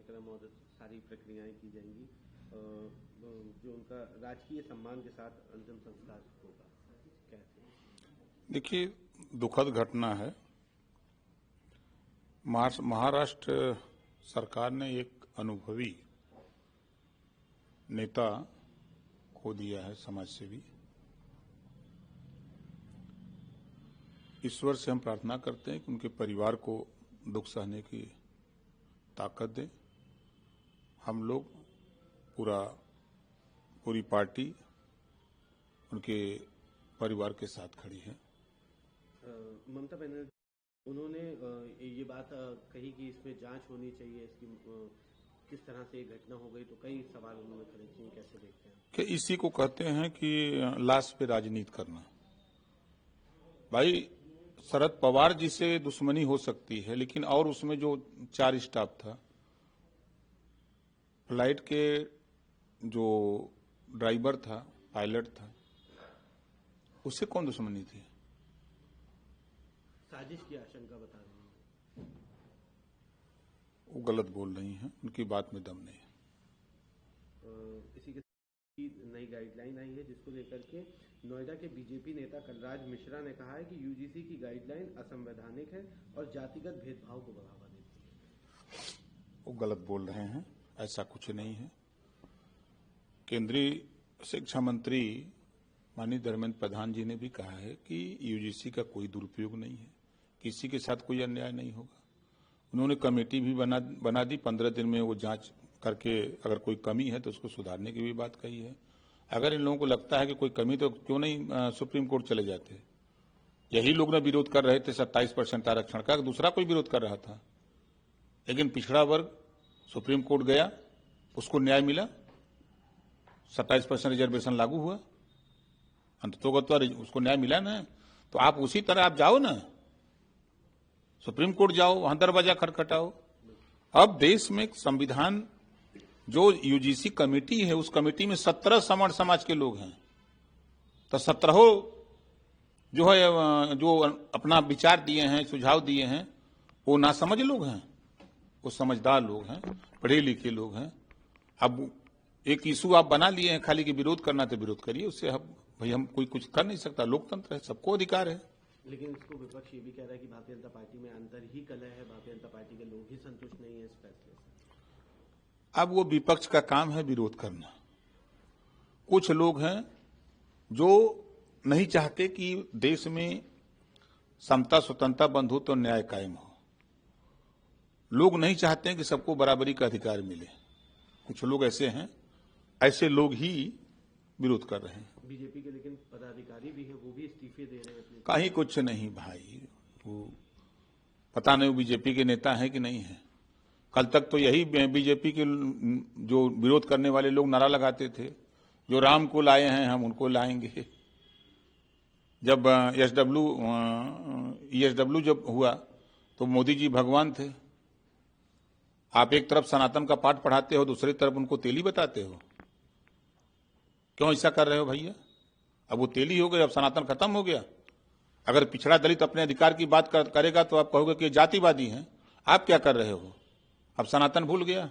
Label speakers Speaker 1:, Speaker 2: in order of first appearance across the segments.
Speaker 1: घटनाक्रम और सारी प्रक्रियाएं की जाएंगी, जो उनका राजकीय सम्मान के साथ अंतिम संस्कार होगा। कैसे?
Speaker 2: देखिए, दुखद घटना है। महाराष्ट्र सरकार ने एक अनुभवी नेता खो दिया है, समाजसेवी। ईश्वर से हम प्रार्थना करते हैं कि उनके परिवार को दुख सहने की ताकत दे। हम लोग पूरी पार्टी उनके परिवार के साथ खड़ी है।
Speaker 1: ममता बनर्जी उन्होंने ये बात कही कि इसमें जांच होनी चाहिए, इसकी किस तरह से ये घटना हो गई, तो कई सवाल उन्होंने खड़े किए। कैसे देखते हैं
Speaker 2: कि इसी को कहते हैं कि लाश पे राजनीति करना। भाई, शरद पवार जी से दुश्मनी हो सकती है, लेकिन और उसमें जो 4 स्टाफ था, फ्लाइट के जो ड्राइवर था, पायलट था, उससे कौन दुश्मनी थी?
Speaker 1: साजिश की आशंका बता रही हैं।
Speaker 2: वो गलत बोल रही हैं, उनकी बात में दम नहीं है।
Speaker 1: इसी के नई गाइडलाइन आई है, जिसको लेकर के नोएडा के बीजेपी नेता कलराज मिश्रा ने कहा है कि यूजीसी की गाइडलाइन असंवैधानिक है और जातिगत भेदभाव को बढ़ावा देती है।
Speaker 2: वो गलत बोल रहे हैं, ऐसा कुछ नहीं है। केंद्रीय शिक्षा मंत्री माननीय धर्मेंद्र प्रधान जी ने भी कहा है कि यूजीसी का कोई दुरुपयोग नहीं है, किसी के साथ कोई अन्याय नहीं होगा। उन्होंने कमेटी भी बना दी, 15 दिन में वो जांच करके अगर कोई कमी है तो उसको सुधारने की भी बात कही है। अगर इन लोगों को लगता है कि कोई कमी, तो क्यों नहीं सुप्रीम कोर्ट चले जाते। यही लोग ना विरोध कर रहे थे 27% आरक्षण का, दूसरा कोई विरोध कर रहा था, लेकिन पिछड़ा वर्ग सुप्रीम कोर्ट गया, उसको न्याय मिला, 27% रिजर्वेशन लागू हुआ, अंततोगत्वा उसको न्याय मिला ना। तो आप उसी तरह आप जाओ ना, सुप्रीम कोर्ट जाओ, वहां दरवाजा खटखटाओ। अब देश में संविधान जो यूजीसी कमेटी है, उस कमेटी में 17 सवर्ण समाज के लोग हैं, तो 17 जो है जो अपना विचार दिए हैं, सुझाव दिए हैं, वो नासमझ लोग हैं, वो समझदार लोग हैं, पढ़े लिखे लोग हैं। अब एक इशू आप बना लिए हैं खाली कि विरोध करना, तो विरोध करिए, उससे भाई हम कोई कुछ कर नहीं सकता। लोकतंत्र है, सबको अधिकार है।
Speaker 1: लेकिन इसको विपक्ष ये भी कह रहा है कि भारतीय जनता पार्टी में अंदर ही कलह है, भारतीय जनता पार्टी के लोग ही संतुष्ट नहीं है इस फैसले से।
Speaker 2: अब वो विपक्ष का काम है विरोध करना। कुछ लोग हैं जो नहीं चाहते कि देश में समता स्वतंत्रता बंद हो तो न्याय कायम हो। लोग नहीं चाहते हैं कि सबको बराबरी का अधिकार मिले। कुछ लोग ऐसे हैं, ऐसे लोग ही विरोध कर रहे हैं।
Speaker 1: बीजेपी के लेकिन पदाधिकारी भी हैं, वो भी इस्तीफे दे रहे हैं।
Speaker 2: कहीं कुछ नहीं भाई, वो पता नहीं वो बीजेपी के नेता हैं कि नहीं है। कल तक तो यही बीजेपी के जो विरोध करने वाले लोग नारा लगाते थे, जो राम को लाए हैं हम उनको लाएंगे। जब ईएसडब्ल्यू जब हुआ तो मोदी जी भगवान थे। आप एक तरफ सनातन का पाठ पढ़ाते हो, दूसरी तरफ उनको तेली बताते हो। क्यों ऐसा कर रहे हो भैया? अब वो तेली हो गए, अब सनातन खत्म हो गया। अगर पिछड़ा दलित अपने अधिकार की बात करेगा तो आप कहोगे कि जातिवादी हैं। आप क्या कर रहे हो? अब सनातन भूल गया।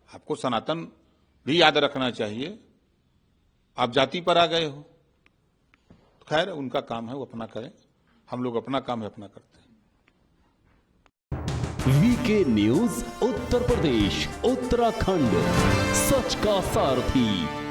Speaker 2: आपको सनातन भी याद रखना चाहिए। आप जाति पर आ गए हो। खैर, उनका काम है, वो अपना करें। हम लोग अपना काम है अपना करते हैं।
Speaker 3: वीके न्यूज उत्तर प्रदेश उत्तराखंड, सच का सारथी।